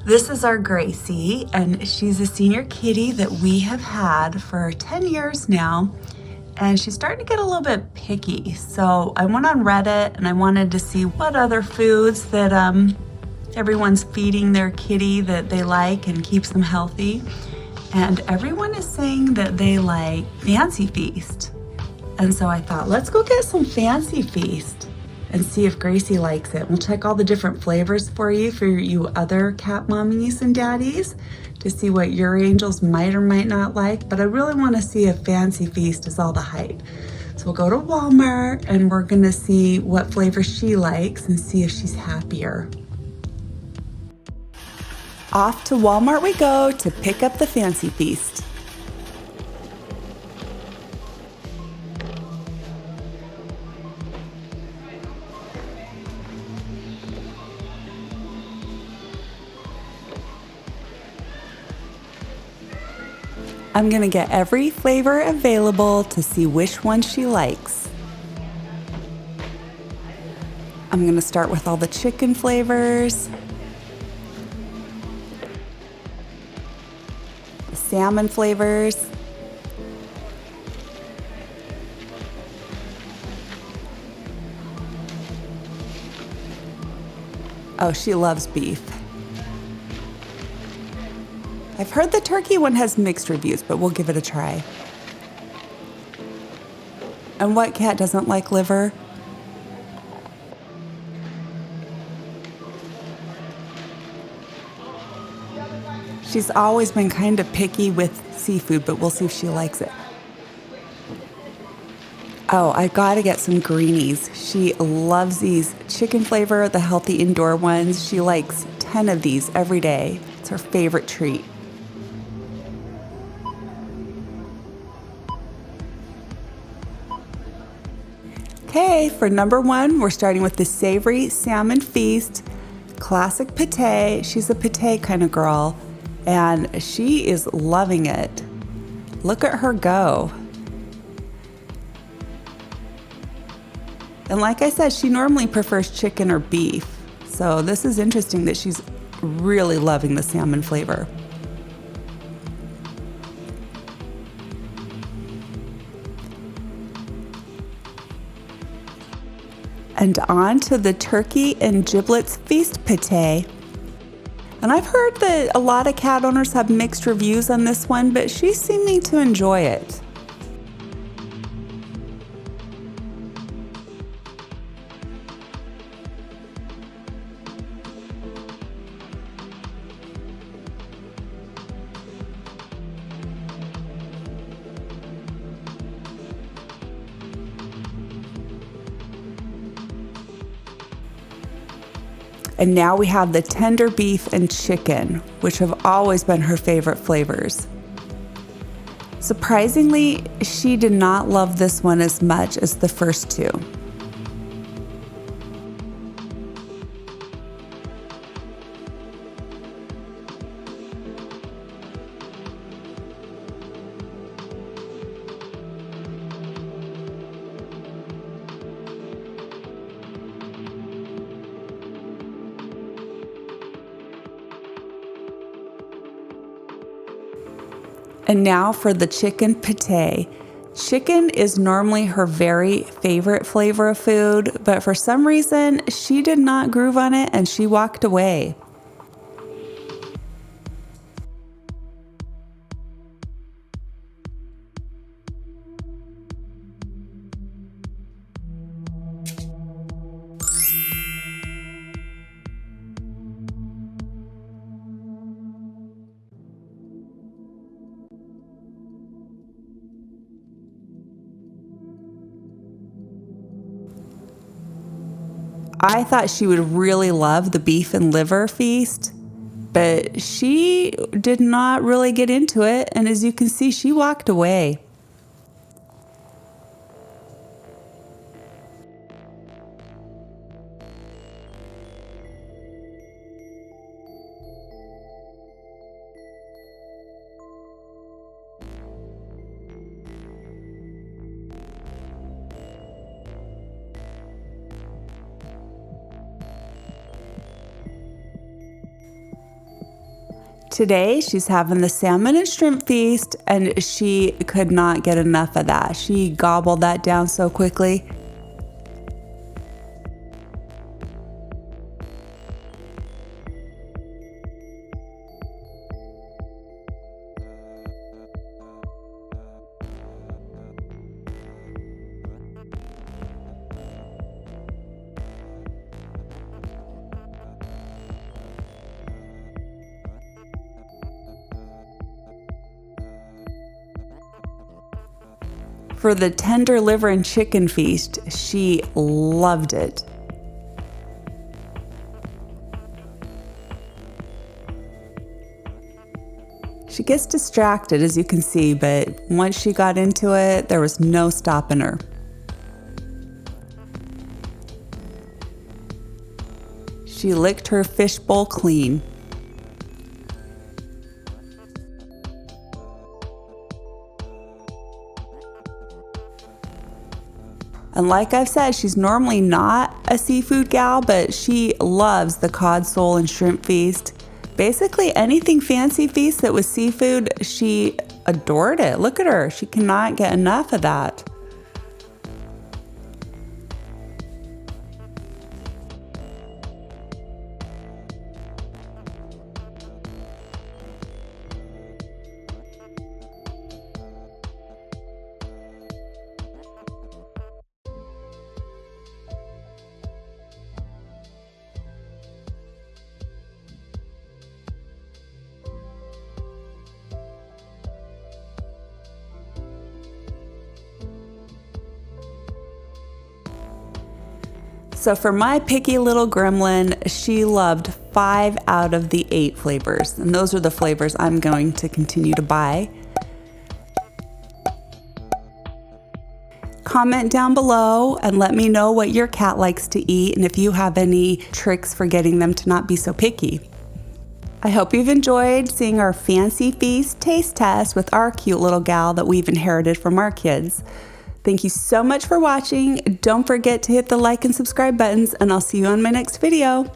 This is our Gracie, and she's a senior kitty that we have had for 10 years now, and she's starting to get a little bit picky. So I went on Reddit and I wanted to see what other foods that everyone's feeding their kitty that they like and keeps them healthy. And everyone is saying that they like Fancy Feast. And so I thought, let's go get some Fancy Feast and see if Gracie likes it. We'll check all the different flavors for you other cat mommies and daddies, to see what your angels might or might not like. But I really want to see if Fancy Feast is all the hype. So we'll go to Walmart and we're gonna see what flavor she likes and see if she's happier. Off to Walmart we go to pick up the Fancy Feast. I'm gonna get every flavor available to see which one she likes. I'm gonna start with all the chicken flavors, the salmon flavors, oh, she loves beef. I've heard the turkey one has mixed reviews, but we'll give it a try. And what cat doesn't like liver? She's always been kind of picky with seafood, but we'll see if she likes it. Oh, I gotta get some greenies. She loves these chicken flavor, the healthy indoor ones. She likes 10 of these every day. It's her favorite treat. Okay, for number one, we're starting with the Savory Salmon Feast, classic pate. She's a pate kind of girl, and she is loving it. Look at her go. And like I said, she normally prefers chicken or beef, so this is interesting that she's really loving the salmon flavor. And on to the turkey and giblets feast pate. And I've heard that a lot of cat owners have mixed reviews on this one, but she's seeming to enjoy it. And now we have the tender beef and chicken, which have always been her favorite flavors. Surprisingly, she did not love this one as much as the first two. And now for the chicken pate. Chicken is normally her very favorite flavor of food, but for some reason, she did not groove on it and she walked away. I thought she would really love the beef and liver feast, but she did not really get into it, and as you can see, she walked away. Today, she's having the salmon and shrimp feast, and she could not get enough of that. She gobbled that down so quickly. For the tender liver and chicken feast, she loved it. She gets distracted, as you can see, but once she got into it, there was no stopping her. She licked her fishbowl clean. And like I've said, she's normally not a seafood gal, but she loves the cod, sole, and shrimp feast. Basically anything fancy feast that was seafood, she adored it. Look at her, she cannot get enough of that. So for my picky little gremlin, she loved 5 out of the 8 flavors, and those are the flavors I'm going to continue to buy. Comment down below and let me know what your cat likes to eat and if you have any tricks for getting them to not be so picky. I hope you've enjoyed seeing our fancy feast taste test with our cute little gal that we've inherited from our kids. Thank you so much for watching. Don't forget to hit the like and subscribe buttons, and I'll see you on my next video.